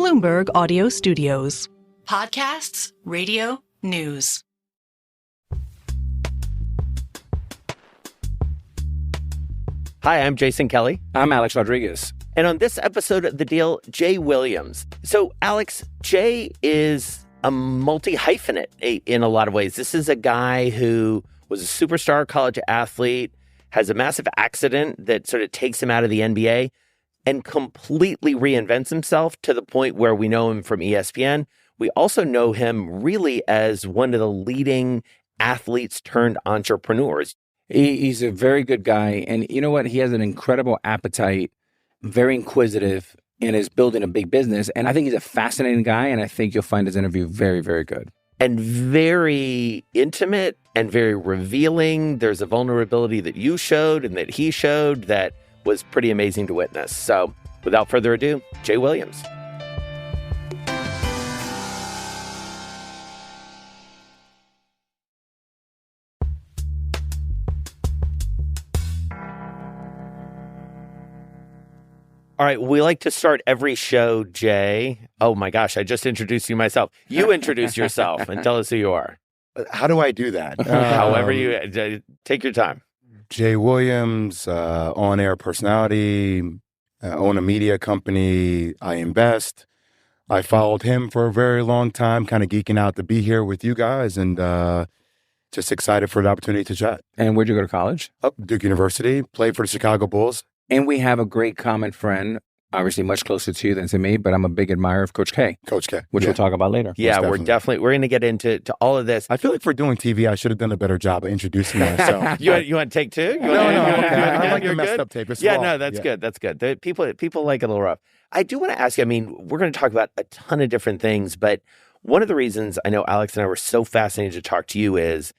Bloomberg Audio Studios. Podcasts, radio, news. Hi, I'm Jason Kelly. I'm Alex Rodriguez. And on this episode of The Deal, Jay Williams. So, Alex, Jay is a multi-hyphenate in a lot of ways. This is a guy who was a superstar college athlete, has a massive accident that sort of takes him out of the NBA, and completely reinvents himself to the point where we know him from ESPN. We also know him really as one of the leading athletes turned entrepreneurs. He's a very good guy. And you know what? He has an incredible appetite, very inquisitive, and is building a big business. And I think he's a fascinating guy. And I think you'll find his interview very, very good. And very intimate and very revealing. There's a vulnerability that you showed and that he showed that was pretty amazing to witness. So without further ado, Jay Williams. All right, we like to start every show, Jay. Oh my gosh, I just introduced you myself. You introduce yourself and tell us who you are. How do I do that? However you take your time. Jay Williams, on-air personality, own a media company. I invest. I followed him for a very long time, kind of geeking out to be here with you guys, and just excited for the opportunity to chat. And where'd you go to college? Duke University, played for the Chicago Bulls. And we have a great common friend, obviously much closer to you than to me, but I'm a big admirer of Coach K. Coach K. Which we'll talk about later. Yeah, we're going to get into all of this. I feel like for doing TV, I should have done a better job of introducing myself. You want to take two? No, okay. I like the messed up tape. It's raw. No, that's good. That's good. People like it a little rough. I do want to ask you, I mean, we're going to talk about a ton of different things, but one of the reasons I know Alex and I were so fascinated to talk to you is,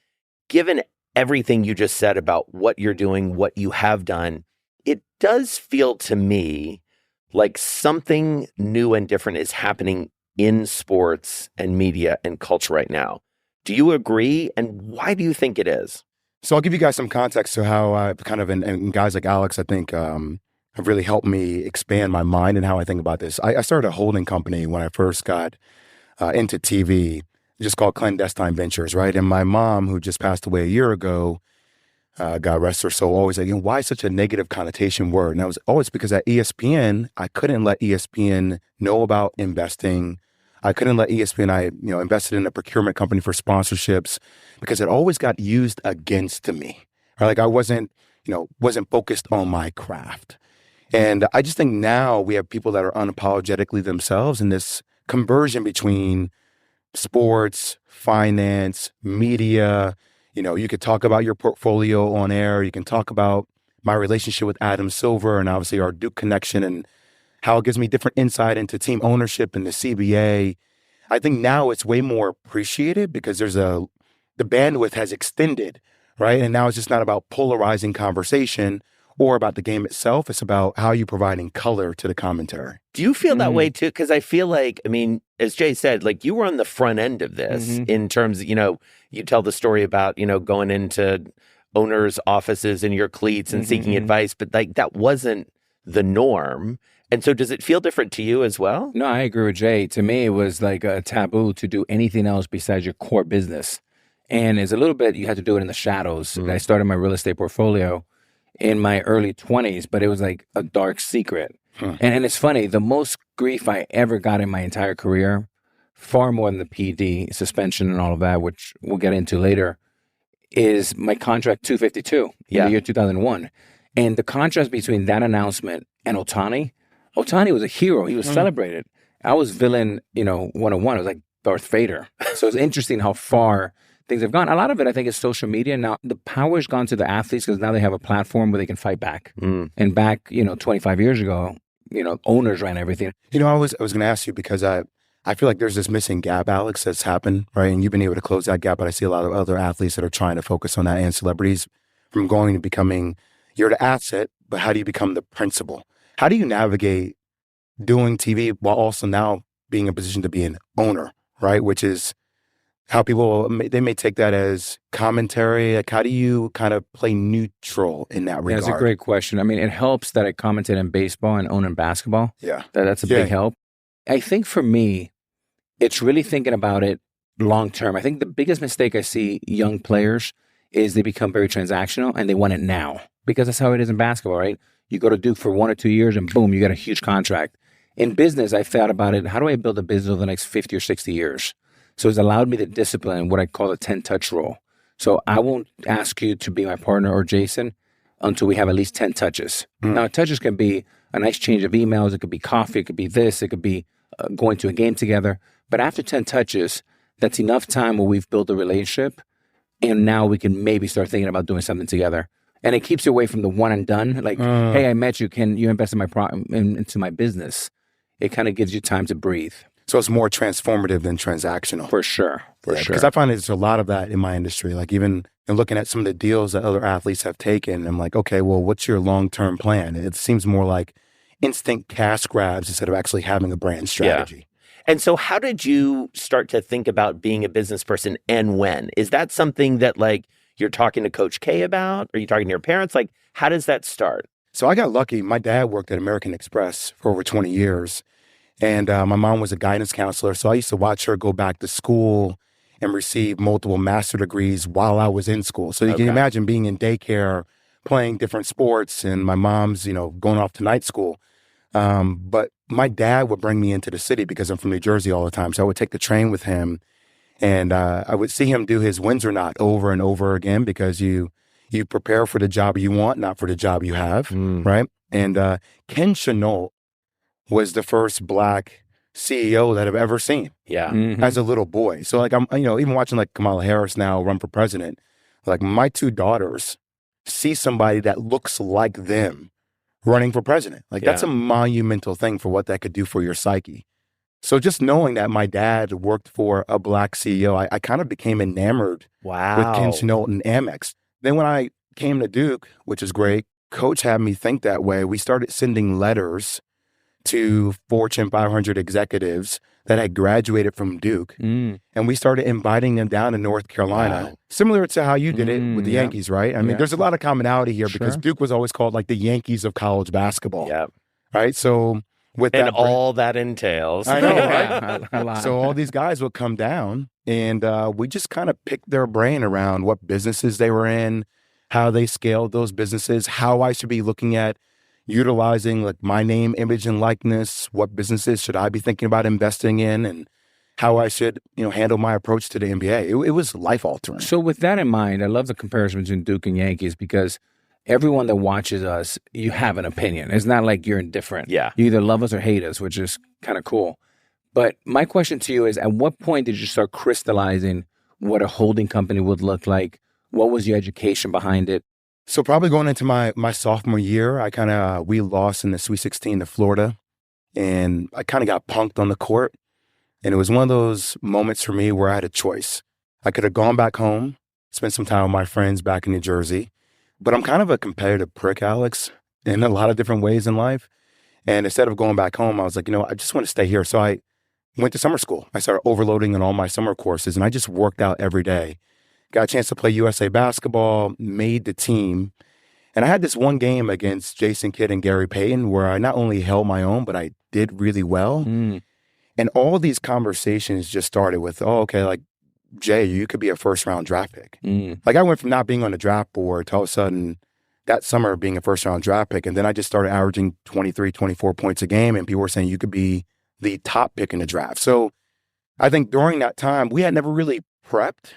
given everything you just said about what you're doing, what you have done, it does feel to me like something new and different is happening in sports and media and culture right now. Do you agree? And why do you think it is? So I'll give you guys some context to how I kind of, and guys like Alex, I think, have really helped me expand my mind and how I think about this. I started a holding company when I first got into TV, just called Clandestine Ventures, right? And my mom, who just passed away a year ago, God rest her soul, always like, why such a negative connotation word? And that was always because at ESPN, I couldn't let ESPN know about investing. I couldn't let ESPN, I invested in a procurement company for sponsorships because it always got used against me. Right? Like I wasn't focused on my craft. And I just think now we have people that are unapologetically themselves in this conversion between sports, finance, media. You could talk about your portfolio on air. You can talk about my relationship with Adam Silver and obviously our Duke connection and how it gives me different insight into team ownership and the CBA. I think now it's way more appreciated because the bandwidth has extended, right? And now it's just not about polarizing conversation or about the game itself. It's about how you're providing color to the commentary. Do you feel that way too? Because I feel like, as Jay said, like you were on the front end of this in terms of, you tell the story about, going into owners' offices in your cleats and seeking advice, but like that wasn't the norm. And so does it feel different to you as well? No, I agree with Jay. To me, it was like a taboo to do anything else besides your core business. And it's a little bit, you had to do it in the shadows. I started my real estate portfolio in my early 20s, but it was like a dark secret. And it's funny, the most grief I ever got in my entire career, far more than the PD suspension and all of that, which we'll get into later, is my contract 252 in the year 2001. And the contrast between that announcement and Ohtani was a hero. He was celebrated. I was villain, 101. It was like Darth Vader. So it's interesting how far things have gone. A lot of it, I think, is social media. Now, the power's gone to the athletes because now they have a platform where they can fight back. And back, 25 years ago, owners ran everything. I was going to ask you because I feel like there's this missing gap, Alex, that's happened, right? And you've been able to close that gap, but I see a lot of other athletes that are trying to focus on that and celebrities from going to becoming, you're the asset, but how do you become the principal? How do you navigate doing TV while also now being in a position to be an owner, right? Which is how people, they may take that as commentary. Like, how do you kind of play neutral in that regard? That's a great question. I mean, it helps that I commented in baseball and own in basketball. Yeah. That's a big help. I think for me, it's really thinking about it long term. I think the biggest mistake I see young players is they become very transactional and they want it now, because that's how it is in basketball, right? You go to Duke for 1 or 2 years and boom, you get a huge contract. In business, I thought about it. How do I build a business over the next 50 or 60 years? So it's allowed me to discipline what I call a 10-touch rule. So I won't ask you to be my partner or Jason until we have at least 10 touches. Now, touches can be a nice change of emails. It could be coffee. It could be this. It could be going to a game together. But after 10 touches, that's enough time where we've built a relationship. And now we can maybe start thinking about doing something together. And it keeps you away from the one and done. Like, hey, I met you. Can you invest in into my business? It kind of gives you time to breathe. So it's more transformative than transactional. For sure. For sure. Because I find there's a lot of that in my industry. Like even in looking at some of the deals that other athletes have taken, I'm like, okay, well, what's your long-term plan? It seems more like instant cash grabs instead of actually having a brand strategy. Yeah. And so how did you start to think about being a business person and when? Is that something that like you're talking to Coach K about? Are you talking to your parents? Like, how does that start? So I got lucky. My dad worked at American Express for over 20 years. And my mom was a guidance counselor. So I used to watch her go back to school and receive multiple master degrees while I was in school. So you can imagine being in daycare, playing different sports, and my mom's, going off to night school. But my dad would bring me into the city because I'm from New Jersey all the time. So I would take the train with him, and I would see him do his Windsor knot over and over again because you prepare for the job you want, not for the job you have, right? And Ken Chenault was the first Black CEO that I've ever seen as a little boy. So like I'm, even watching like Kamala Harris now run for president, like my 2 daughters see somebody that looks like them running for president. Like that's a monumental thing for what that could do for your psyche. So just knowing that my dad worked for a Black CEO, I kind of became enamored with Ken Chenault and Amex. Then when I came to Duke, which is great, Coach had me think that way. We started sending letters to Fortune 500 executives that had graduated from Duke. And we started inviting them down to North Carolina, similar to how you did it with the Yankees, right? I mean, there's a lot of commonality here because Duke was always called like the Yankees of college basketball. Right? So with that... And all that entails. I know, right? So all these guys would come down and we just kind of picked their brain around what businesses they were in, how they scaled those businesses, how I should be looking at utilizing like my name, image, and likeness. What businesses should I be thinking about investing in, and how I should, handle my approach to the NBA. It was life altering. So with that in mind, I love the comparison between Duke and Yankees because everyone that watches us, you have an opinion. It's not like you're indifferent. Yeah. You either love us or hate us, which is kind of cool. But my question to you is, at what point did you start crystallizing what a holding company would look like? What was your education behind it? So probably going into my sophomore year, we lost in the Sweet 16 to Florida, and I kind of got punked on the court. And it was one of those moments for me where I had a choice. I could have gone back home, spent some time with my friends back in New Jersey, but I'm kind of a competitive prick, Alex, in a lot of different ways in life. And instead of going back home, I was like, I just want to stay here. So I went to summer school. I started overloading in all my summer courses, and I just worked out every day. Got a chance to play USA basketball, made the team. And I had this one game against Jason Kidd and Gary Payton where I not only held my own, but I did really well. And all these conversations just started with, like, Jay, you could be a first-round draft pick. Like, I went from not being on the draft board to all of a sudden that summer being a first-round draft pick. And then I just started averaging 23, 24 points a game, and people were saying you could be the top pick in the draft. So I think during that time, we had never really prepped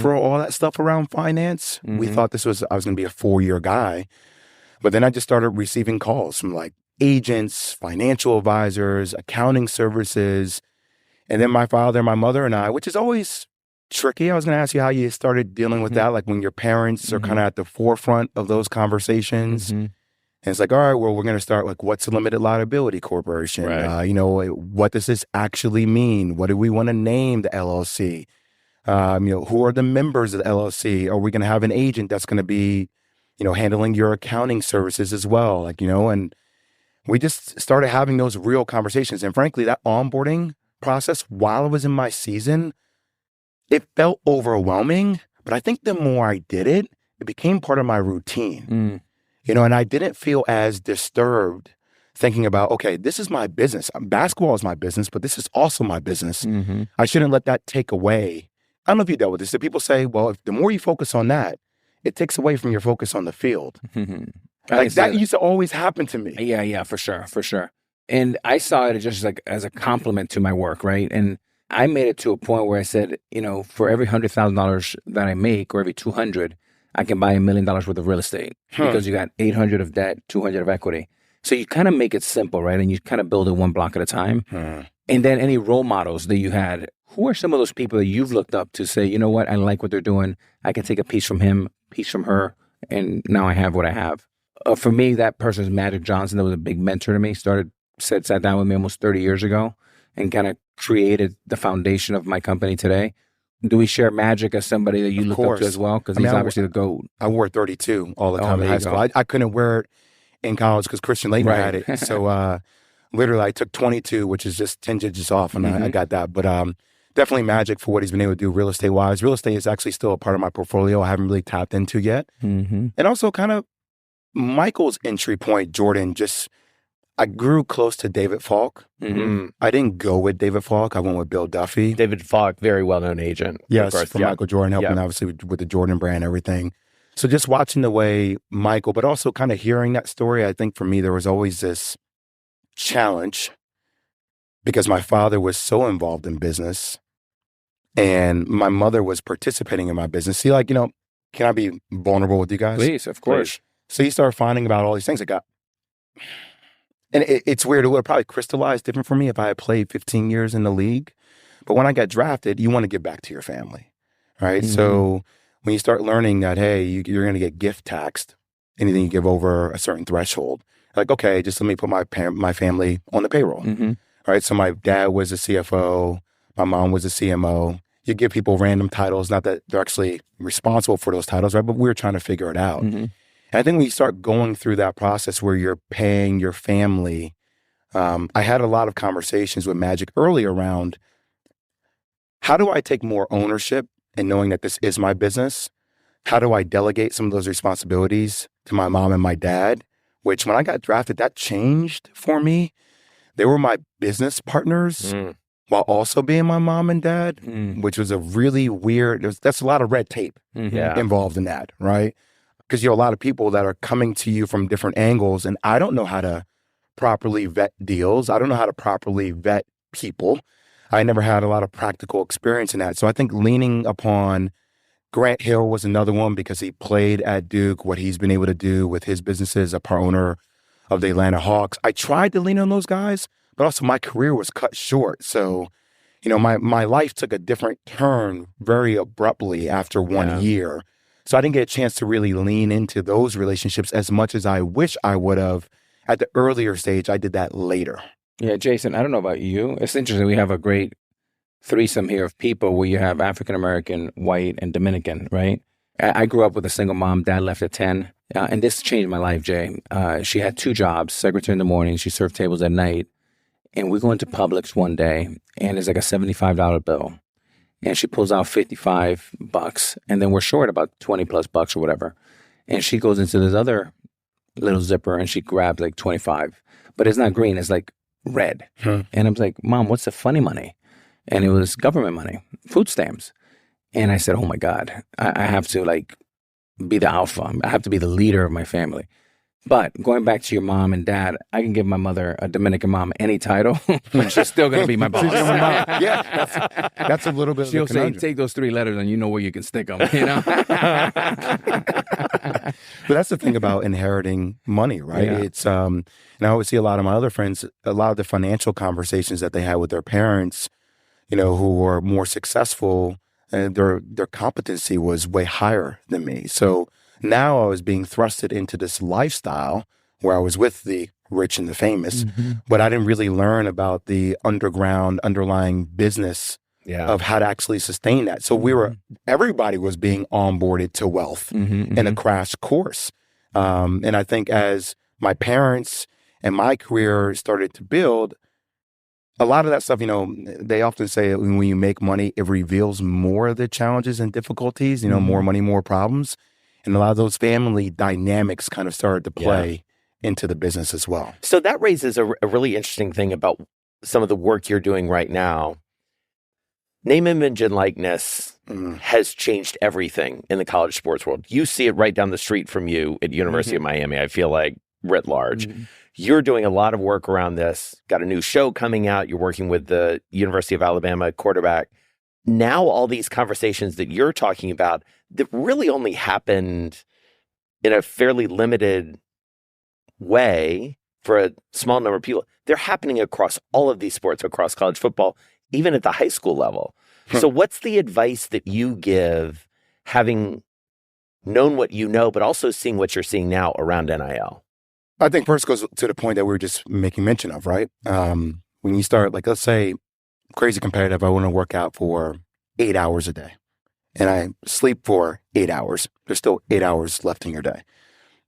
for all that stuff around finance. We thought I was going to be a 4-year guy. But then I just started receiving calls from like agents, financial advisors, accounting services. And then my father, my mother, and I, which is always tricky. I was going to ask you how you started dealing with that, like when your parents are kind of at the forefront of those conversations. And it's like, all right, well, we're going to start like, what's a limited liability corporation? Right. What does this actually mean? What do we want to name the LLC? Who are the members of the LLC? Are we going to have an agent that's going to be, handling your accounting services as well? And we just started having those real conversations. And frankly, that onboarding process while I was in my season, it felt overwhelming. But I think the more I did it, it became part of my routine. And I didn't feel as disturbed thinking about, okay, this is my business. Basketball is my business, but this is also my business. I shouldn't let that take away. I don't know if you dealt with this. So people say, well, the more you focus on that, it takes away from your focus on the field. Like that used to always happen to me. Yeah, for sure. And I saw it just like as a compliment to my work, right? And I made it to a point where I said, for every $100,000 that I make, or every 200, I can buy $1 million worth of real estate because you got 800 of debt, 200 of equity. So you kind of make it simple, right? And you kind of build it one block at a time. And then any role models that you had, who are some of those people that you've looked up to say, you know what, I like what they're doing. I can take a piece from him, piece from her, and now I have what I have. For me, that person is Magic Johnson. That was a big mentor to me. Sat down with me almost 30 years ago and kind of created the foundation of my company today. Do we share Magic as somebody that you look up to as well? Because he's obviously the GOAT. I wore 32 all the time in high school. I couldn't wear it in college because Christian Laettner had it. So literally I took 22, which is just 10 digits off, and I got that. But definitely Magic for what he's been able to do real estate-wise. Real estate is actually still a part of my portfolio I haven't really tapped into yet. And also kind of Michael's entry point, Jordan, I grew close to David Falk. I didn't go with David Falk. I went with Bill Duffy. David Falk, very well-known agent. Yes, for Michael Jordan, helping obviously with the Jordan brand, everything. So just watching the way Michael, but also kind of hearing that story, I think for me, there was always this challenge because my father was so involved in business and my mother was participating in my business. See, can I be vulnerable with you guys? Please, of course. So you start finding about all these things. And it's weird. It would have probably crystallized different for me if I had played 15 years in the league. But when I got drafted, you want to give back to your family, right? So when you start learning that, hey, you're going to get gift taxed, anything you give over a certain threshold, like, okay, just let me put my family on the payroll, right? So my dad was a CFO. My mom was a CMO. You give people random titles, not that they're actually responsible for those titles, right? But we were trying to figure it out. And I think when you start going through that process where you're paying your family, I had a lot of conversations with Magic early around how do I take more ownership in knowing that this is my business? How do I delegate some of those responsibilities to my mom and my dad? Which when I got drafted, that changed for me. They were my business partners while also being my mom and dad, which was a really weird, that's a lot of red tape involved in that, right? Because you have a lot of people that are coming to you from different angles, and I don't know how to properly vet deals. I don't know how to properly vet people. I never had a lot of practical experience in that. So I think leaning upon Grant Hill was another one because he played at Duke, what he's been able to do with his businesses, a part owner of the Atlanta Hawks. I tried to lean on those guys, but also my career was cut short. So, my life took a different turn very abruptly after 1 year. So I didn't get a chance to really lean into those relationships as much as I wish I would have at the earlier stage. I did that later. Yeah, Jason, I don't know about you. It's interesting. We have a great threesome here of people where you have African-American, white, and Dominican, right? I grew up with a single mom. Dad left at 10. And this changed my life, Jay. She had 2 jobs, secretary in the morning. She served tables at night. And we go into Publix one day, and it's like a $75 bill. And she pulls out $55, and then we're short about 20 plus bucks or whatever. And she goes into this other little zipper and she grabs like 25, but it's not green, it's like red. And I was like, Mom, what's the funny money? And it was government money, food stamps. And I said, oh my God, I have to be the alpha. I have to be the leader of my family. But going back to your mom and dad, I can give my mother, a Dominican mom, any title, but she's still going to be my boss. Yeah, that's a little bit. She'll say, "Take those 3 letters, and you know where you can stick them." But that's the thing about inheriting money, right? Yeah. It's and I always see a lot of my other friends, a lot of the financial conversations that they had with their parents, who were more successful, and their competency was way higher than me. So now I was being thrusted into this lifestyle where I was with the rich and the famous, but I didn't really learn about the underlying business of how to actually sustain that. So everybody was being onboarded to wealth in a crash course. And I think as my parents and my career started to build, a lot of that stuff, they often say when you make money, it reveals more of the challenges and difficulties, more money, more problems. And a lot of those family dynamics kind of started to play into the business as well. So that raises a really interesting thing about some of the work you're doing right now. Name, image, and likeness has changed everything in the college sports world. You see it right down the street from you at University of Miami, I feel like, writ large. You're doing a lot of work around this, got a new show coming out. You're working with the University of Alabama quarterback. Now all these conversations that you're talking about that really only happened in a fairly limited way for a small number of people, they're happening across all of these sports, across college football, even at the high school level. So what's the advice that you give, having known what you know, but also seeing what you're seeing now around NIL? I think first goes to the point that we were just making mention of, right? When you start, like, let's say, crazy competitive, I want to work out for 8 hours a day and I sleep for 8 hours. There's still 8 hours left in your day.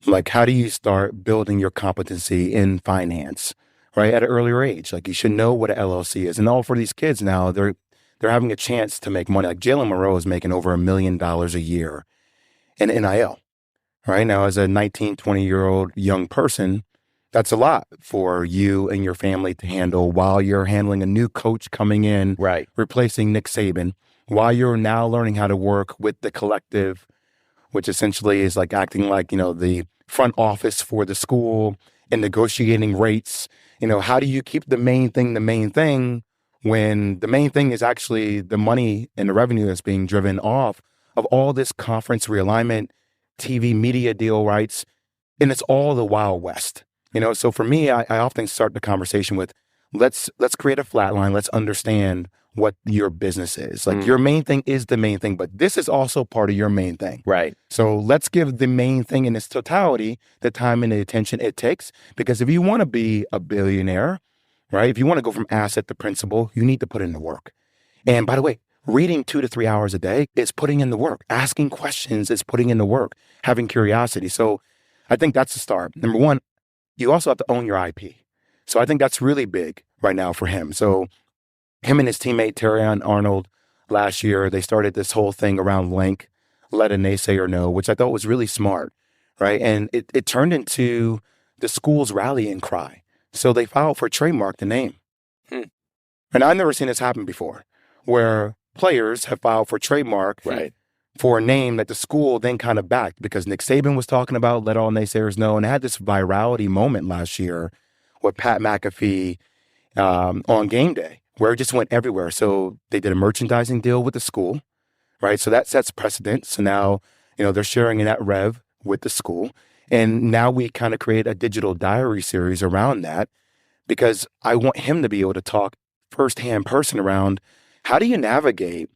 Like, how do you start building your competency in finance, right, at an earlier age? Like, you should know what an LLC is. And all for these kids now, they're having a chance to make money. Like, Jalen Monroe is making over $1 million a year in NIL, right? Now, as a 19, 20-year-old young person, that's a lot for you and your family to handle while you're handling a new coach coming in, Right. replacing Nick Saban, while you're now learning how to work with the collective, which essentially is like acting like, the front office for the school and negotiating rates. How do you keep the main thing when the main thing is actually the money and the revenue that's being driven off of all this conference realignment, TV media deal rights, and it's all the Wild West. So for me, I often start the conversation with, let's create a flat line. Let's understand what your business is. Like, your main thing is the main thing, but this is also part of your main thing. Right. So let's give the main thing in its totality the time and the attention it takes. Because if you want to be a billionaire, right, if you want to go from asset to principal, you need to put in the work. And by the way, reading 2 to 3 hours a day is putting in the work. Asking questions is putting in the work, having curiosity. So I think that's the start. Number one, you also have to own your IP. So I think that's really big right now for him. So him and his teammate, Terrion Arnold, last year, they started this whole thing around Link, let a naysayer know, which I thought was really smart, right? And it turned into the school's rallying cry. So they filed for trademark the name. And I've never seen this happen before, where players have filed for trademark for a name that the school then kind of backed, because Nick Saban was talking about let all naysayers know, and it had this virality moment last year with Pat McAfee on game day, where it just went everywhere. So they did a merchandising deal with the school, right? So that sets precedent. So now, they're sharing in that rev with the school. And now we kind of create a digital diary series around that, because I want him to be able to talk firsthand person around how do you navigate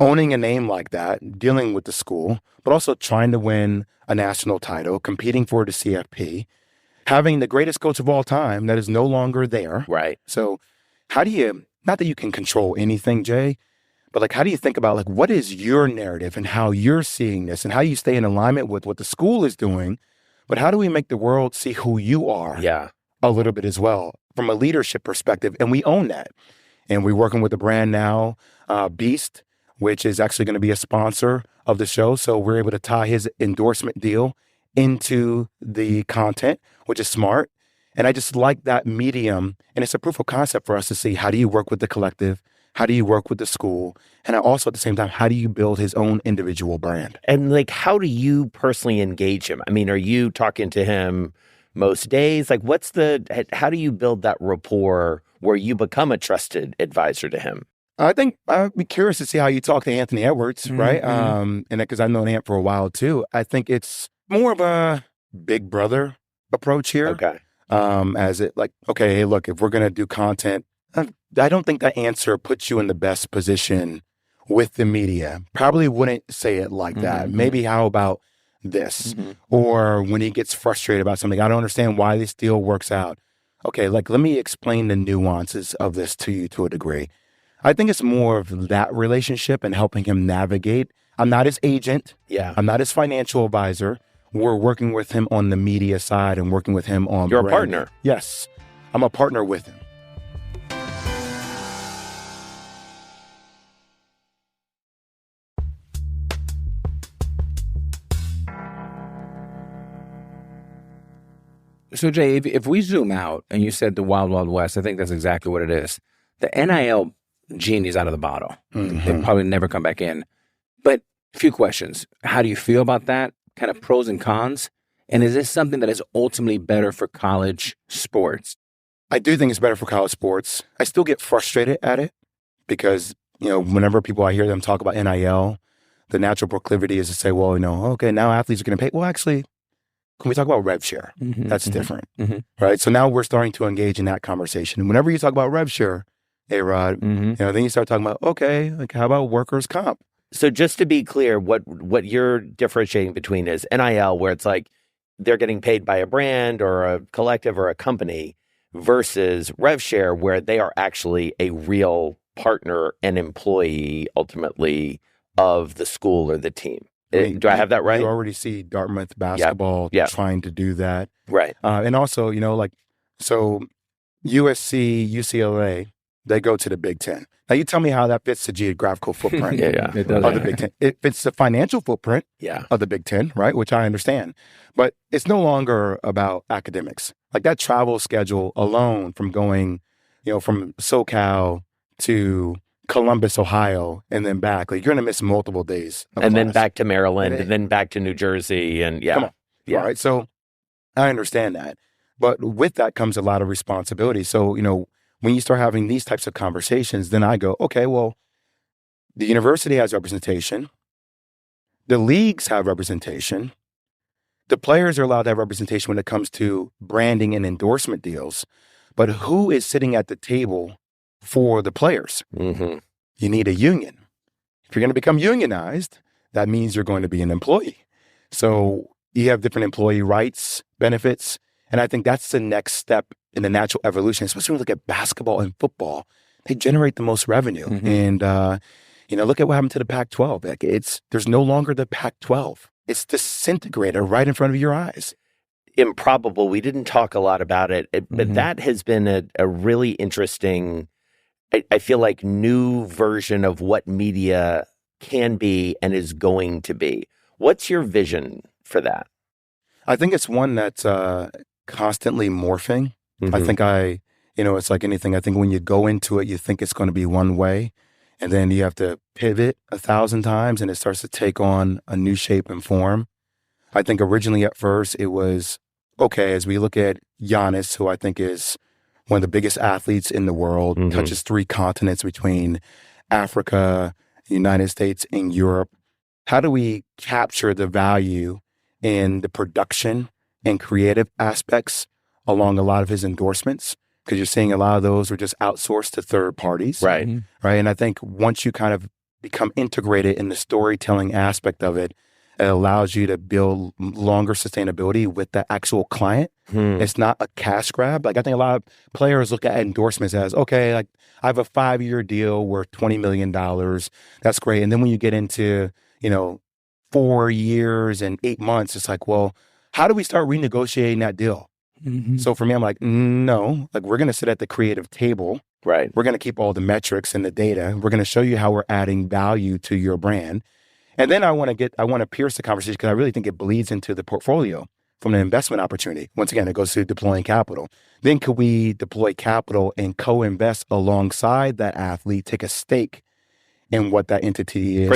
owning a name like that, dealing with the school, but also trying to win a national title, competing for the CFP, having the greatest coach of all time that is no longer there. Right. So how do you, not that you can control anything, Jay, but like, how do you think about like, what is your narrative and how you're seeing this and how you stay in alignment with what the school is doing, but how do we make the world see who you are a little bit as well from a leadership perspective? And we own that. And we're working with the brand now, Beast, which is actually going to be a sponsor of the show. So we're able to tie his endorsement deal into the content, which is smart. And I just like that medium. And it's a proof of concept for us to see, how do you work with the collective? How do you work with the school? And also at the same time, how do you build his own individual brand? And like, how do you personally engage him? I mean, are you talking to him most days? Like, how do you build that rapport where you become a trusted advisor to him? I think I'd be curious to see how you talk to Anthony Edwards, right? And because I've known Ant for a while too. I think it's more of a big brother approach here. Okay. As it like, okay, hey, look, if we're going to do content, I don't think that answer puts you in the best position with the media. Probably wouldn't say it like that. Maybe how about this? Or when he gets frustrated about something, I don't understand why this deal works out. Okay, like, let me explain the nuances of this to you to a degree. I think it's more of that relationship and helping him navigate. I'm not his agent. Yeah. I'm not his financial advisor. We're working with him on the media side and working with him on You're branding. a partner. Yes. I'm a partner with him. So Jay, if we zoom out and you said the Wild Wild West, I think that's exactly what it is. The NIL genie's out of the bottle. They'll probably never come back in. But a few questions. How do you feel about that? Kind of pros and cons? And is this something that is ultimately better for college sports? I do think it's better for college sports. I still get frustrated at it because, whenever I hear them talk about NIL, the natural proclivity is to say, well, okay, now athletes are going to pay. Well, actually, can we talk about rev share? That's different, right? So now we're starting to engage in that conversation. And whenever you talk about rev share, A-Rod, then you start talking about, okay, like how about workers' comp? So just to be clear, what you're differentiating between is NIL, where it's like they're getting paid by a brand or a collective or a company, versus rev share, where they are actually a real partner and employee ultimately of the school or the team. Do I have that right? You already see Dartmouth basketball trying to do that. Right. And also, so USC, UCLA, they go to the Big Ten. Now, you tell me how that fits the geographical footprint of the Big Ten. It fits the financial footprint of the Big Ten, right, which I understand. But it's no longer about academics. Like that travel schedule alone from going, from SoCal to Columbus, Ohio, and then back. Like you're going to miss multiple days. And then back to Maryland, and then back to New Jersey. And Come on. All right. So I understand that. But with that comes a lot of responsibility. So, when you start having these types of conversations, then I go, okay, well, the university has representation. The leagues have representation. The players are allowed to have representation when it comes to branding and endorsement deals. But who is sitting at the table for the players? You need a union. If you're going to become unionized, that means you're going to be an employee. So you have different employee rights, benefits. And I think that's the next step in the natural evolution, especially when we look at basketball and football. They generate the most revenue. And, look at what happened to the Pac-12. Like there's no longer the Pac-12. It's disintegrated right in front of your eyes. Improbable. We didn't talk a lot about it, but that has been a really interesting, I feel like, new version of what media can be and is going to be. What's your vision for that? I think it's one that's constantly morphing. I think it's like anything. I think when you go into it, you think it's going to be one way, and then you have to pivot 1,000 times, and it starts to take on a new shape and form. I think originally at first it was, okay, as we look at Giannis, who I think is one of the biggest athletes in the world, touches 3 continents between Africa, the United States, and Europe. How do we capture the value in the production and creative aspects along a lot of his endorsements? Because you're seeing a lot of those are just outsourced to third parties. Right. Right. And I think once you kind of become integrated in the storytelling aspect of it, it allows you to build longer sustainability with the actual client. It's not a cash grab. Like I think a lot of players look at endorsements as, okay, like I have a 5-year deal worth $20 million. That's great. And then when you get into, 4 years and 8 months, it's like, well, how do we start renegotiating that deal? So for me, I'm like, no, like we're going to sit at the creative table. Right. We're going to keep all the metrics and the data. We're going to show you how we're adding value to your brand. And then I want to pierce the conversation because I really think it bleeds into the portfolio from an investment opportunity. Once again, it goes to deploying capital. Then could we deploy capital and co-invest alongside that athlete, take a stake in what that entity is?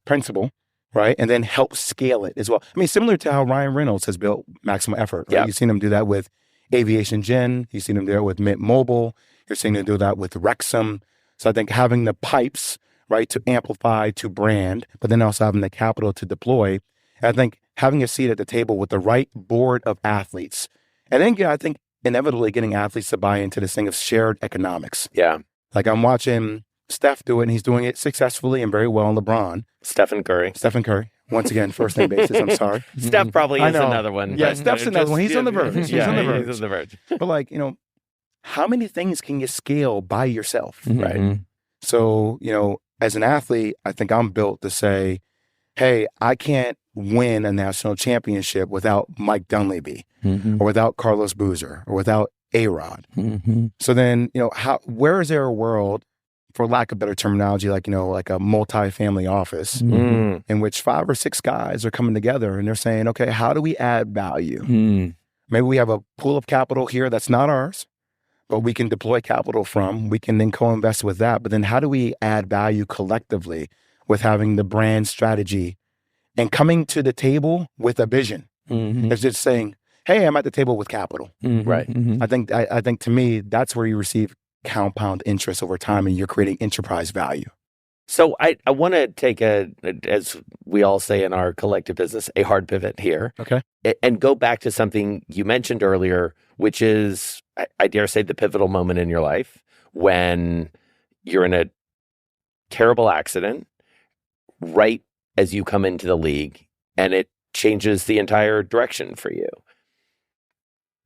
Principal. Right. And then help scale it as well. I mean, similar to how Ryan Reynolds has built Maximum Effort. Right? Yeah. You've seen him do that with Aviation Gen. You've seen him do that with Mint Mobile. You're seeing him do that with Wrexham. So I think having the pipes, right, to amplify, to brand, but then also having the capital to deploy. I think having a seat at the table with the right board of athletes. And then I think inevitably getting athletes to buy into this thing of shared economics. Yeah. Like I'm watching Steph do it, and he's doing it successfully and very well. And LeBron. Stephen Curry. Once again, first name basis. I'm sorry. Steph probably is another one. Yeah, Steph's another one. He's on the verge. He's on the verge. But like, how many things can you scale by yourself? Right. So, as an athlete, I think I'm built to say, hey, I can't win a national championship without Mike Dunleavy or without Carlos Boozer or without A-Rod. So then, where is there a world, for lack of better terminology, like a multi-family office in which 5 or 6 guys are coming together and they're saying, okay, how do we add value? Maybe we have a pool of capital here that's not ours, but we can deploy capital from. We can then co-invest with that. But then how do we add value collectively with having the brand strategy and coming to the table with a vision? It's just saying, hey, I'm at the table with capital. Right. I think to me, that's where you receive compound interest over time and you're creating enterprise value. So I want to take as we all say in our collective business, a hard pivot here. Okay. And go back to something you mentioned earlier, which is, I dare say, the pivotal moment in your life when you're in a terrible accident right as you come into the league and it changes the entire direction for you.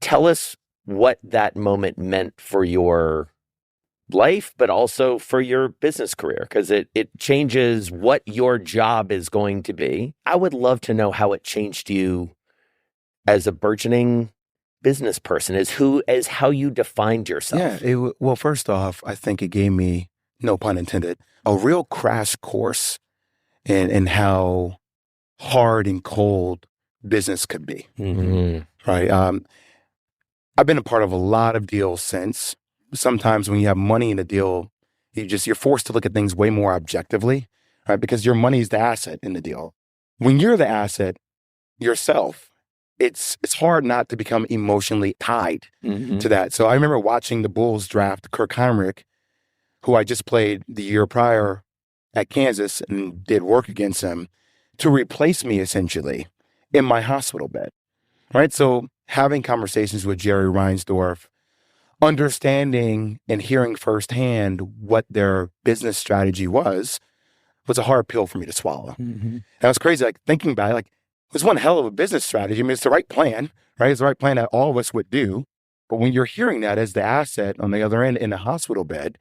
Tell us what that moment meant for your life, but also for your business career, because it changes what your job is going to be. I would love to know how it changed you as a burgeoning business person, as how you defined yourself. Yeah. Well, first off, I think it gave me, no pun intended, a real crash course in how hard and cold business could be. Right. I've been a part of a lot of deals since. Sometimes when you have money in a deal, you're forced to look at things way more objectively, right? Because your money is the asset in the deal. When you're the asset yourself, it's hard not to become emotionally tied to that. So I remember watching the Bulls draft Kirk Heinrich, who I just played the year prior at Kansas and did work against him, to replace me essentially in my hospital bed, right? So having conversations with Jerry Reinsdorf, understanding and hearing firsthand what their business strategy was a hard pill for me to swallow. And it was crazy, like thinking about it, like it was one hell of a business strategy. I mean, it's the right plan, right? It's the right plan that all of us would do. But when you're hearing that as the asset on the other end in a hospital bed,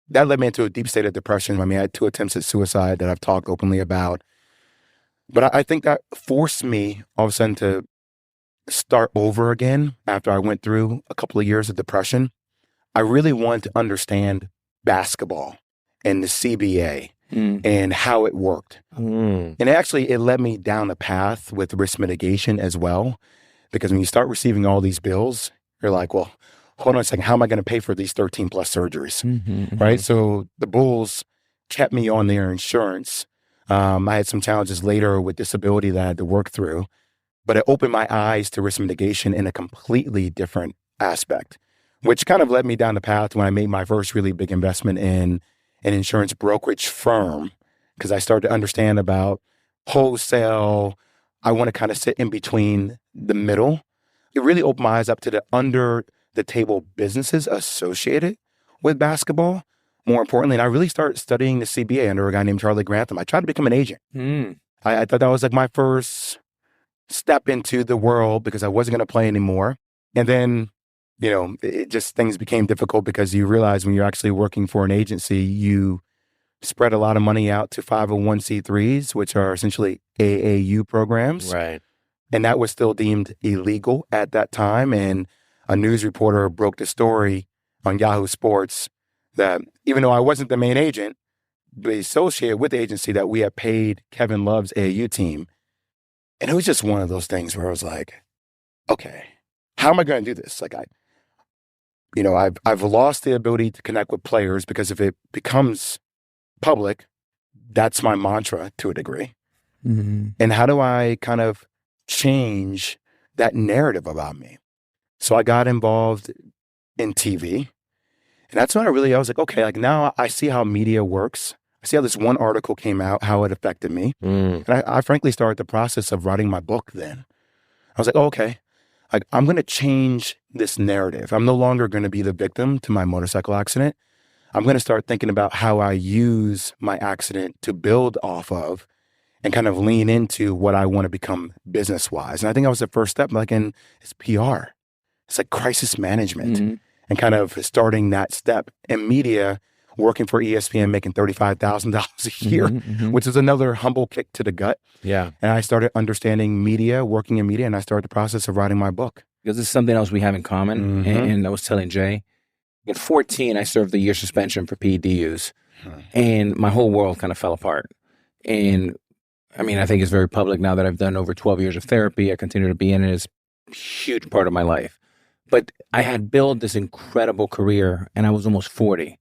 that led me into a deep state of depression. I mean, I had 2 attempts at suicide that I've talked openly about. But I think that forced me all of a sudden to start over again after I went through a couple of years of depression. I really wanted to understand basketball and the CBA and how it worked. And actually, it led me down a path with risk mitigation as well. Because when you start receiving all these bills, you're like, well, hold on a second, how am I going to pay for these 13 plus surgeries? Right? So the Bulls kept me on their insurance. I had some challenges later with disability that I had to work through. But it opened my eyes to risk mitigation in a completely different aspect, which kind of led me down the path when I made my first really big investment in an insurance brokerage firm, because I started to understand about wholesale. I want to kind of sit in between the middle. It really opened my eyes up to the under the table businesses associated with basketball. More importantly, and I really started studying the CBA under a guy named Charlie Grantham. I tried to become an agent. I thought that was like my first step into the world because I wasn't going to play anymore. And then, things became difficult because you realize when you're actually working for an agency, you spread a lot of money out to 501c3s, which are essentially AAU programs. Right. And that was still deemed illegal at that time. And a news reporter broke the story on Yahoo Sports that even though I wasn't the main agent, the associated with the agency, that we had paid Kevin Love's AAU team. And it was just one of those things where I was like, okay, how am I going to do this? Like I've lost the ability to connect with players because if it becomes public, that's my mantra to a degree. And how do I kind of change that narrative about me? So I got involved in TV. And that's when I was like, okay, like now I see how media works. I see how this one article came out, how it affected me. And I frankly started the process of writing my book then. I was like, oh, okay, like I'm going to change this narrative. I'm no longer going to be the victim to my motorcycle accident. I'm going to start thinking about how I use my accident to build off of and kind of lean into what I want to become business-wise. And I think that was the first step, it's PR. It's like crisis management and kind of starting that step. And media, working for ESPN, making $35,000 a year, which is another humble kick to the gut. Yeah. And I started understanding media, working in media, and I started the process of writing my book. Because this is something else we have in common. And I was telling Jay, at 14, I served the year suspension for PED use. And my whole world kind of fell apart. And I mean, I think it's very public now that I've done over 12 years of therapy. I continue to be in it as huge part of my life. But I had built this incredible career and I was almost 40.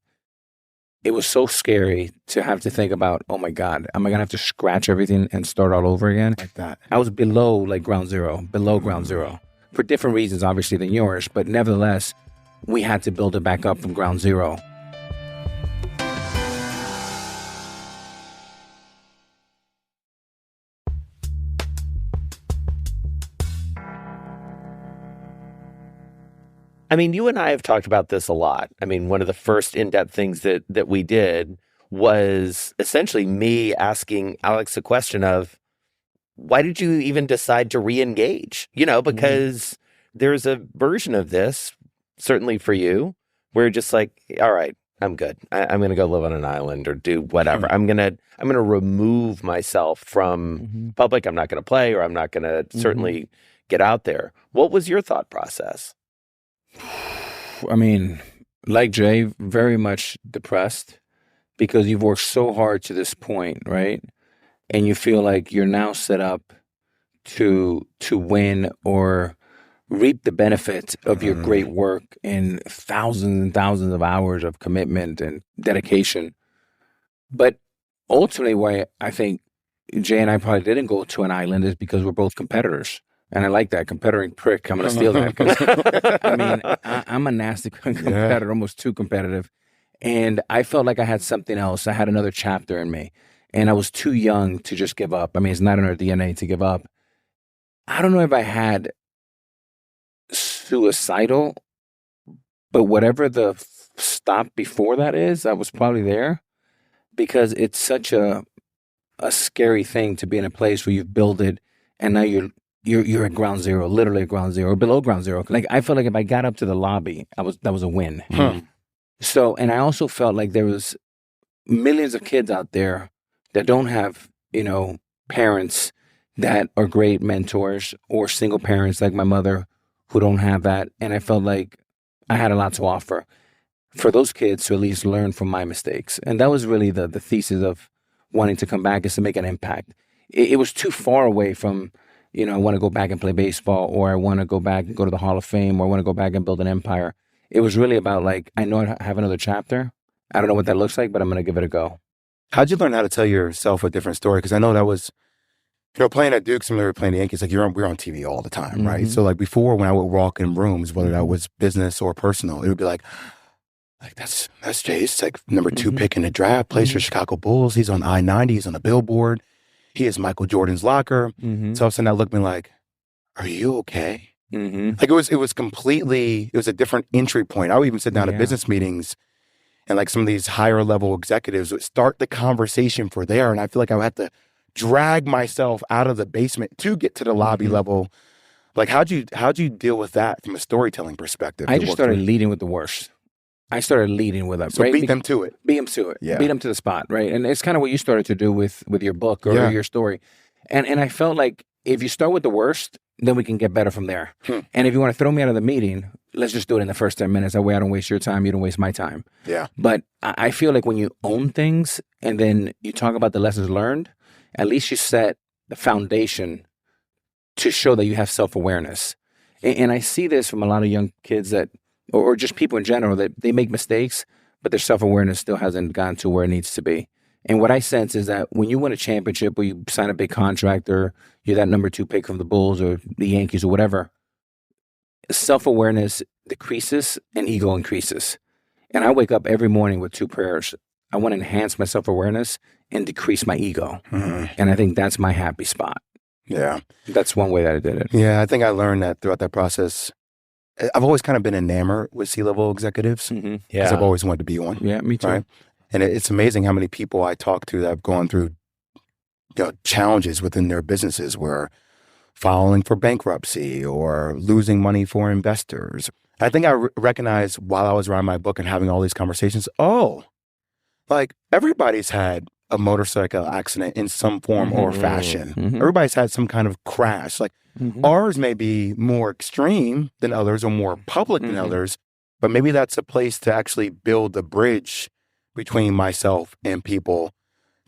It was so scary to have to think about, oh my God, am I going to have to scratch everything and start all over again? Like that. I was below ground zero, for different reasons, obviously, than yours. But nevertheless, we had to build it back up from ground zero. I mean, you and I have talked about this a lot. I mean, one of the first in-depth things that we did was essentially me asking Alex a question of, why did you even decide to re-engage? Because there's a version of this, certainly for you, where you're just like, all right, I'm good. I'm going to go live on an island or do whatever. I'm going to remove myself from public. I'm not going to play, or I'm not going to certainly get out there. What was your thought process? I mean, like Jay, very much depressed because you've worked so hard to this point, right? And you feel like you're now set up to win or reap the benefit of your great work and thousands of hours of commitment and dedication. But ultimately, why I think Jay and I probably didn't go to an island is because we're both competitors. And I like that, competitor prick. I'm going to steal that. 'Cause, I mean, I'm a nasty competitor, almost too competitive. And I felt like I had something else. I had another chapter in me. And I was too young to just give up. I mean, it's not in our DNA to give up. I don't know if I had suicidal, but whatever the stop before that is, I was probably there. Because it's such a scary thing to be in a place where you've built it and now you're at ground zero, literally at ground zero, or below ground zero. Like, I felt like if I got up to the lobby, that was a win. So, and I also felt like there was millions of kids out there that don't have, parents that are great mentors, or single parents like my mother who don't have that. And I felt like I had a lot to offer for those kids to at least learn from my mistakes. And that was really the thesis of wanting to come back, is to make an impact. It was too far away from, I want to go back and play baseball, or I want to go back and go to the Hall of Fame, or I want to go back and build an empire. It was really about like, I know I have another chapter. I don't know what that looks like, but I'm going to give it a go. How'd you learn how to tell yourself a different story? Because I know that was, playing at Duke, similar to playing the Yankees, like we're on TV all the time, right? So like before, when I would walk in rooms, whether that was business or personal, it would be like that's Jay. It's like number 2 pick in the draft, plays for Chicago Bulls. He's on I-90. He's on a billboard. He is Michael Jordan's locker. So all of a sudden that looked at me like, are you okay? Like it was a different entry point. I would even sit down at business meetings, and like some of these higher level executives would start the conversation for there. And I feel like I would have to drag myself out of the basement to get to the lobby level. Like how'd you deal with that from a storytelling perspective? I just started leading with the worst. I started leading with them. So beat them to it. Beat them to it. Yeah. Beat them to the spot, right? And it's kind of what you started to do with your book or your story. And I felt like if you start with the worst, then we can get better from there. And if you want to throw me out of the meeting, let's just do it in the first 10 minutes. That way I don't waste your time, you don't waste my time. Yeah. But I feel like when you own things and then you talk about the lessons learned, at least you set the foundation to show that you have self-awareness. And I see this from a lot of young kids that, or just people in general, that they make mistakes, but their self-awareness still hasn't gotten to where it needs to be. And what I sense is that when you win a championship or you sign a big contract or you're that number 2 pick from the Bulls or the Yankees or whatever, self-awareness decreases and ego increases. And I wake up every morning with 2 prayers. I want to enhance my self-awareness and decrease my ego. And I think that's my happy spot. Yeah. That's one way that I did it. Yeah, I think I learned that throughout that process. I've always kind of been enamored with C-level executives because I've always wanted to be one. Yeah, me too. Right? And it's amazing how many people I talk to that have gone through challenges within their businesses, where filing for bankruptcy or losing money for investors. I think I recognized while I was writing my book and having all these conversations, like everybody's had a motorcycle accident in some form or fashion. Everybody's had some kind of crash. Like ours may be more extreme than others or more public than others, but maybe that's a place to actually build a bridge between myself and people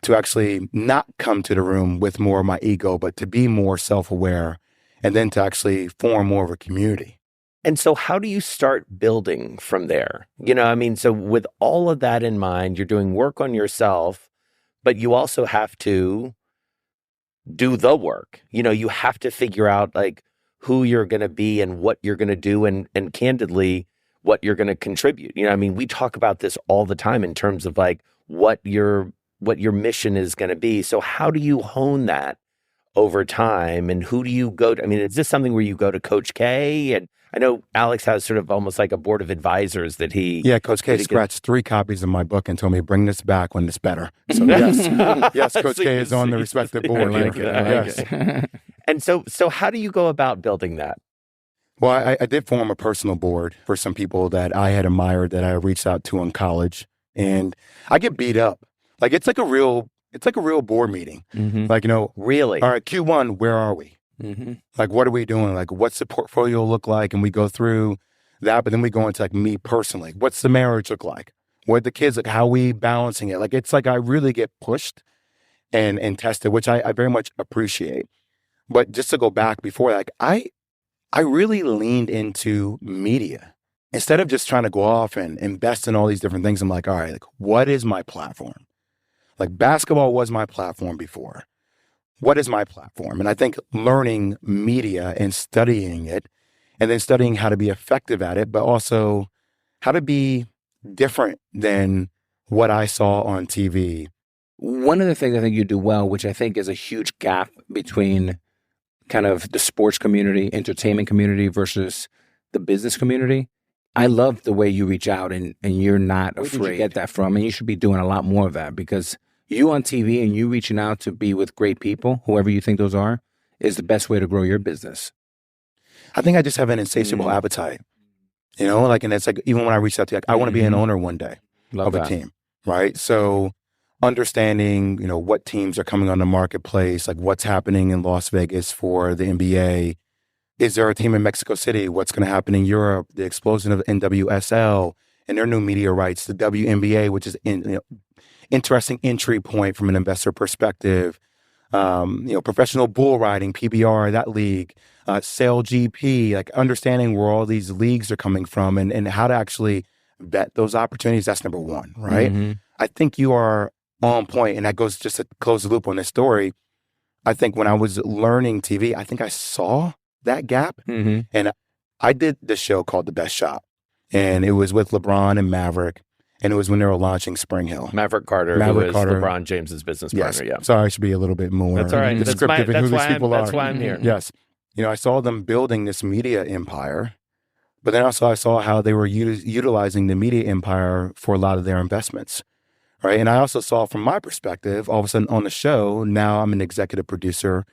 to actually not come to the room with more of my ego, but to be more self-aware and then to actually form more of a community. And so how do you start building from there? You know, I mean, so with all of that in mind, you're doing work on yourself, but you also have to do the work. You know, you have to figure out like who you're going to be and what you're going to do and candidly, what you're going to contribute. You know, I mean, we talk about this all the time in terms of like what your mission is going to be. So how do you hone that over time, and who do you go to? I mean, is this something where you go to Coach K? And I know Alex has sort of almost like a board of advisors that he... Yeah, Coach K scratched 3 copies of my book and told me, bring this back when it's better. So yes, yes, Coach K is on the respective board. I like it. And so how do you go about building that? Well, I did form a personal board for some people that I had admired that I reached out to in college. And I get beat up. Like, it's like a real board meeting. Mm-hmm. Like, you know, Really? all right, Q1, where are we? Mm-hmm. Like, what are we doing? Like, what's the portfolio look like? And we go through that, but then we go into like me personally. What's the marriage look like? What the kids, like, how are we balancing it? Like, it's like I really get pushed and tested, which I very much appreciate. But just to go back before, like, I really leaned into media. Instead of just trying to go off and invest in all these different things, I'm like, all right, like, what is my platform? Like, basketball was my platform before. What is my platform? And I think learning media and studying it, and then studying how to be effective at it, but also how to be different than what I saw on TV. One of the things I think you do well, which I think is a huge gap between kind of the sports community, entertainment community versus the business community. I love the way you reach out and you're not afraid. Where did you get that from? And you should be doing a lot more of that, because you on TV and you reaching out to be with great people, whoever you think those are, is the best way to grow your business. I think I just have an insatiable appetite, you know, like, and it's like, even when I reach out to you, like, I want to be an owner one day of a team, right? So understanding, you know, what teams are coming on the marketplace, like what's happening in Las Vegas for the NBA. Is there a team in Mexico City? What's going to happen in Europe? The explosion of NWSL and their new media rights, the WNBA, which is interesting entry point from an investor perspective. Professional bull riding, PBR, that league, Sail GP, like understanding where all these leagues are coming from and how to actually vet those opportunities. That's number one, right? Mm-hmm. I think you are on point, and that goes just to close the loop on this story. I think when I was learning TV, I think I saw that gap, and I did this show called The Best Shot, and it was with LeBron and Maverick. And it was when they were launching Spring Hill. Maverick Carter, who is LeBron James's business partner. Yeah. Sorry, I should be a little bit more descriptive in who these people are. That's why I'm here. Yes. You know, I saw them building this media empire, but then also I saw how they were utilizing the media empire for a lot of their investments, right? And I also saw from my perspective, all of a sudden on the show, now I'm an executive producer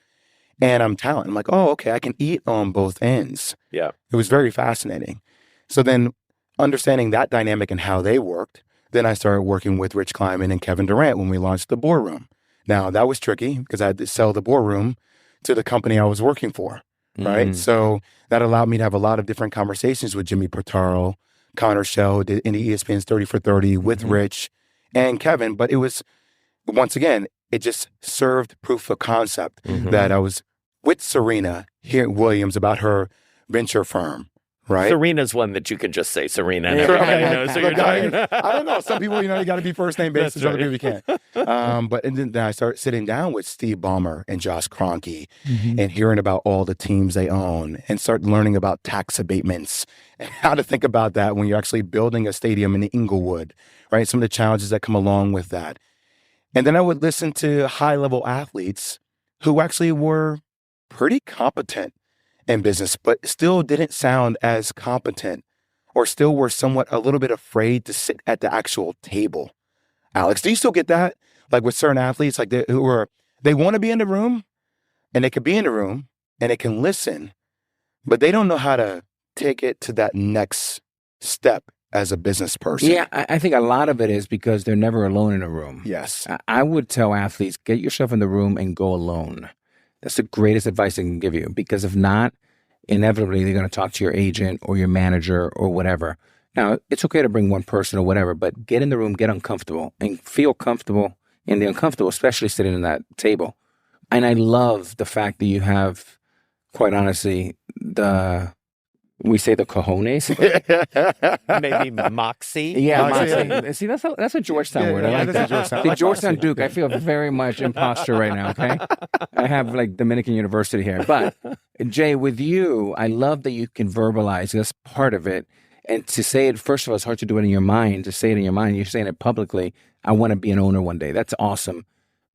and I'm talent. I'm like, oh, okay, I can eat on both ends. Yeah. It was very fascinating. So then, understanding that dynamic and how they worked, then I started working with Rich Kleiman and Kevin Durant when we launched the Boardroom. Now, that was tricky because I had to sell the Boardroom to the company I was working for, right? So that allowed me to have a lot of different conversations with Jimmy Portaro, Connor Shell, in the ESPN's 30 for 30 with Rich and Kevin. But it was, once again, it just served proof of concept that I was with Serena here at Williams about her venture firm. Right. Serena's one that you can just say Serena and everybody knows who you're talking about. I don't know. Some people, you got to be first name basis. Other people you can't. And then I started sitting down with Steve Ballmer and Josh Kroenke and hearing about all the teams they own and start learning about tax abatements and how to think about that when you're actually building a stadium in Inglewood, right? Some of the challenges that come along with that. And then I would listen to high-level athletes who actually were pretty competent in business, but still didn't sound as competent or still were somewhat a little bit afraid to sit at the actual table. Alex, do you still get that? Like with certain athletes, like they want to be in the room and they could be in the room and they can listen, but they don't know how to take it to that next step as a business person. Yeah, I think a lot of it is because they're never alone in a room. Yes. I would tell athletes, get yourself in the room and go alone. That's the greatest advice I can give you, because if not, inevitably they're going to talk to your agent or your manager or whatever. Now, it's okay to bring one person or whatever, but get in the room, get uncomfortable, and feel comfortable in the uncomfortable, especially sitting at that table. And I love the fact that you have quite honestly, we say the cojones. Maybe moxie. Yeah, Moxie. moxie. See, that's a Georgetown word. I like that's a that. Georgetown. I The like Georgetown moxie. Duke. I feel very much imposter right now. Okay, I have like Dominican University here, but Jay, with you, I love that you can verbalize. That's part of it, and to say it. First of all, it's hard to do it in your mind. To say it in your mind, you're saying it publicly. I want to be an owner one day. That's awesome.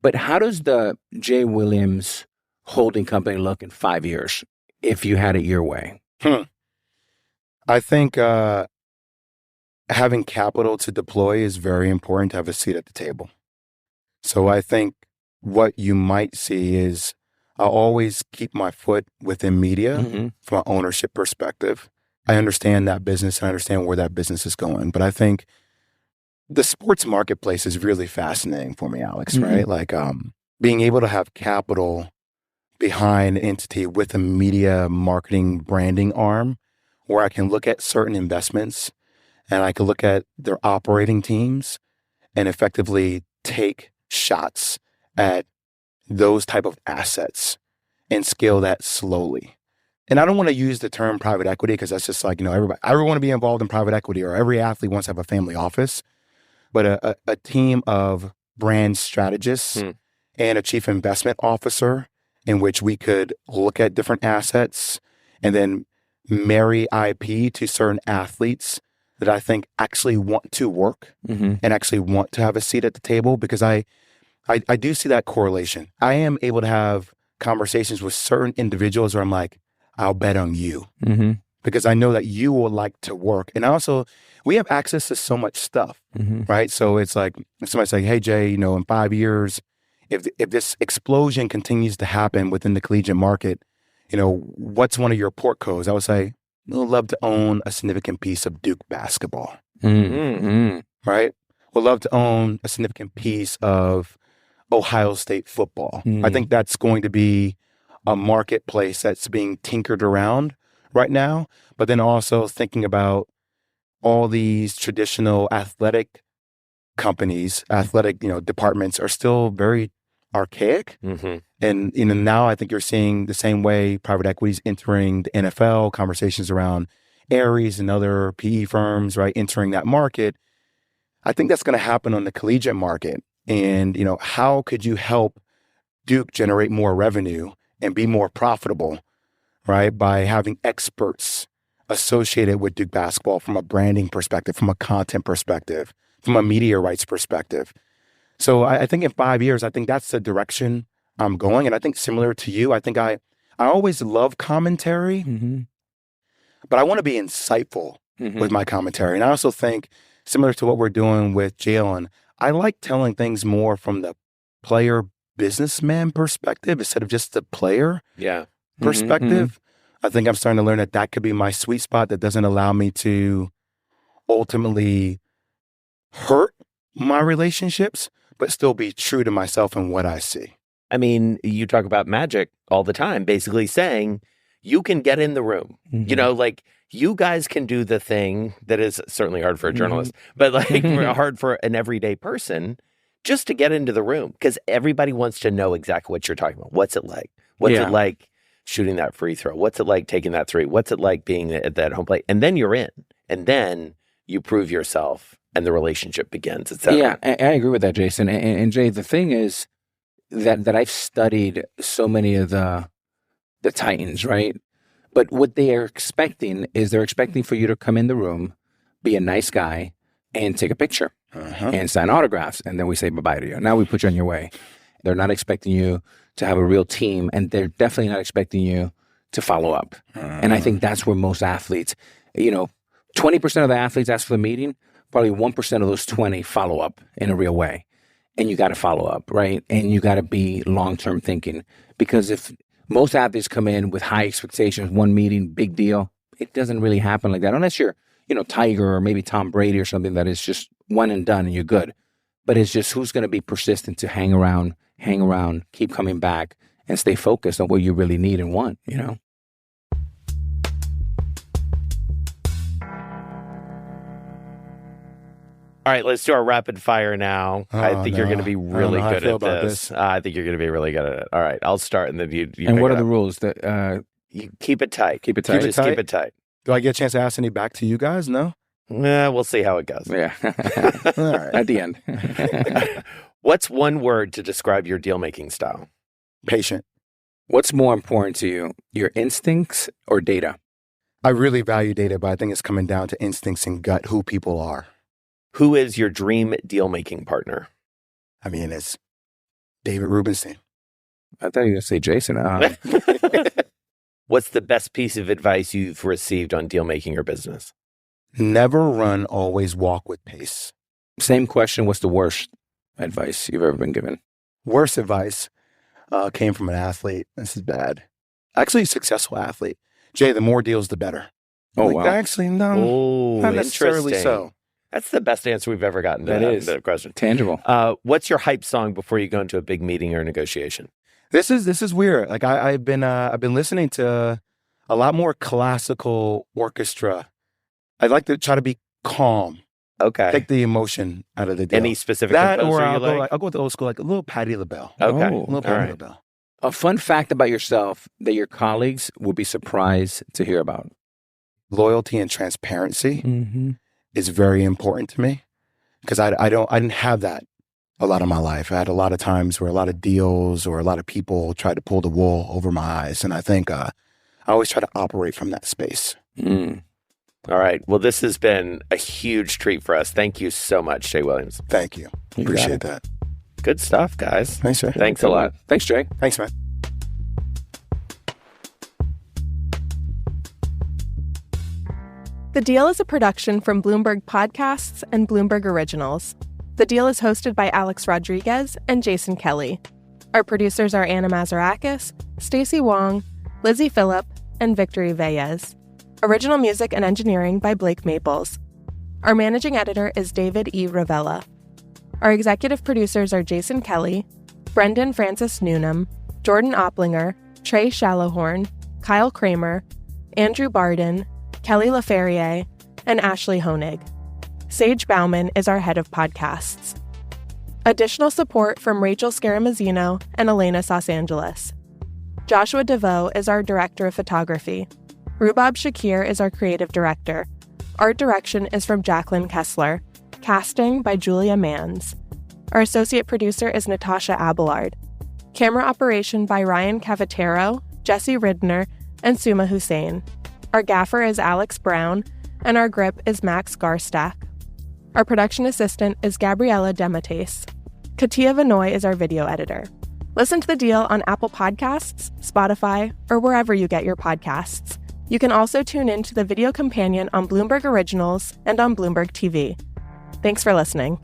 But how does the Jay Williams holding company look in 5 years if you had it your way? I think having capital to deploy is very important to have a seat at the table. So I think what you might see is I'll always keep my foot within media from an ownership perspective. I understand that business and I understand where that business is going. But I think the sports marketplace is really fascinating for me, Alex, right? Like being able to have capital behind an entity with a media marketing branding arm where I can look at certain investments and I can look at their operating teams and effectively take shots at those type of assets and scale that slowly. And I don't want to use the term private equity because that's just like, everybody, I want to be involved in private equity or every athlete wants to have a family office, but a team of brand strategists and a chief investment officer in which we could look at different assets and then marry IP to certain athletes that I think actually want to work and actually want to have a seat at the table because I do see that correlation. I am able to have conversations with certain individuals where I'm like, I'll bet on you because I know that you will like to work. And also, we have access to so much stuff, right? So it's like, if somebody's like, hey, Jay, in 5 years, if this explosion continues to happen within the collegiate market, what's one of your port codes? I would say, I would love to own a significant piece of Duke basketball, right? Would love to own a significant piece of Ohio State football. I think that's going to be a marketplace that's being tinkered around right now, but then also thinking about all these traditional athletic companies, athletic, departments are still very archaic. And, now I think you're seeing the same way private equity is entering the NFL, conversations around Ares and other PE firms, right, entering that market. I think that's going to happen on the collegiate market. And, how could you help Duke generate more revenue and be more profitable, right, by having experts associated with Duke basketball from a branding perspective, from a content perspective, from a media rights perspective. So I think in 5 years, I think that's the direction I'm going. And I think similar to you, I think I always love commentary, but I want to be insightful with my commentary. And I also think similar to what we're doing with Jalen, I like telling things more from the player businessman perspective instead of just the player perspective. I think I'm starting to learn that could be my sweet spot that doesn't allow me to ultimately hurt my relationships, but still be true to myself and what I see. I mean, you talk about Magic all the time, basically saying you can get in the room. Like you guys can do the thing that is certainly hard for a journalist, but like hard for an everyday person just to get into the room because everybody wants to know exactly what you're talking about. What's it like? What's it like shooting that free throw? What's it like taking that three? What's it like being at that home plate? And then you're in, and then you prove yourself and the relationship begins, et cetera. Yeah, I agree with that, Jason. And Jay, the thing is that I've studied so many of the Titans, right? But what they are expecting is they're expecting for you to come in the room, be a nice guy, and take a picture and sign autographs. And then we say bye-bye to you. Now we put you on your way. They're not expecting you to have a real team, and they're definitely not expecting you to follow up. And I think that's where most athletes, 20% of the athletes ask for the meeting, probably 1% of those 20 follow up in a real way. And you got to follow up, right? And you got to be long-term thinking. Because if most athletes come in with high expectations, one meeting, big deal, it doesn't really happen like that. Unless you're, Tiger or maybe Tom Brady or something that is just one and done and you're good. But it's just who's going to be persistent to hang around, keep coming back, and stay focused on what you really need and want, All right, let's do our rapid fire now. I think you're going to be really good at this. I think you're going to be really good at it. All right, I'll start and then you and pick what it are the up. rules? That You keep it tight. Keep it tight. Just keep it tight. Do I get a chance to ask any back to you guys? No? We'll see how it goes. Yeah. All right. At the end. What's one word to describe your deal-making style? Patient. What's more important to you, your instincts or data? I really value data, but I think it's coming down to instincts and gut, who people are. Who is your dream deal-making partner? I mean, it's David Rubenstein. I thought you were going to say Jason. What's the best piece of advice you've received on deal-making or business? Never run, always walk with pace. Same question. What's the worst advice you've ever been given? Worst advice came from an athlete. This is bad. Actually, a successful athlete. Jay, the more deals, the better. Oh, wow. Actually, no, not necessarily interesting. so. That's the best answer we've ever gotten to That is. that question. Tangible. What's your hype song before you go into a big meeting or negotiation? This is weird. Like I've been listening to a lot more classical orchestra. I like to try to be calm. Okay. Take the emotion out of the deal. Any specific that, composer or you I'll go with the old school, like a little Patti LaBelle. Okay. Oh, A little all Patti right. LaBelle. A fun fact about yourself that your colleagues will be surprised to hear about. Loyalty and transparency Mm-hmm. is very important to me because I didn't have that a lot of my life. I had a lot of times where a lot of deals or a lot of people tried to pull the wool over my eyes, and I think I always try to operate from that space. Mm. All right. Well, this has been a huge treat for us. Thank you so much, Jay Williams. Thank you. You got Appreciate it. that. Good stuff, guys. Thanks, sir. Thanks a lot. Thanks, Jay. Thanks, man. The Deal is a production from Bloomberg Podcasts and Bloomberg Originals. The Deal is hosted by Alex Rodriguez and Jason Kelly. Our producers are Anna Mazarakis, Stacey Wong, Lizzie Phillip, and Victory Veyes. Original music and engineering by Blake Maples. Our managing editor is David E. Ravella. Our executive producers are Jason Kelly, Brendan Francis Newnham, Jordan Opplinger, Trey Shallowhorn, Kyle Kramer, Andrew Barden, Kelly LaFerriere, and Ashley Honig. Sage Bauman is our head of podcasts. Additional support from Rachel Scaramazino and Elena Sasangelis. Joshua DeVoe is our director of photography. Rubab Shakir is our creative director. Art direction is from Jacqueline Kessler. Casting by Julia Manns. Our associate producer is Natasha Abelard. Camera operation by Ryan Cavatero, Jesse Ridner, and Suma Hussein. Our gaffer is Alex Brown, and our grip is Max Garstack. Our production assistant is Gabriella Demates. Katia Vanoy is our video editor. Listen to The Deal on Apple Podcasts, Spotify, or wherever you get your podcasts. You can also tune in to the video companion on Bloomberg Originals and on Bloomberg TV. Thanks for listening.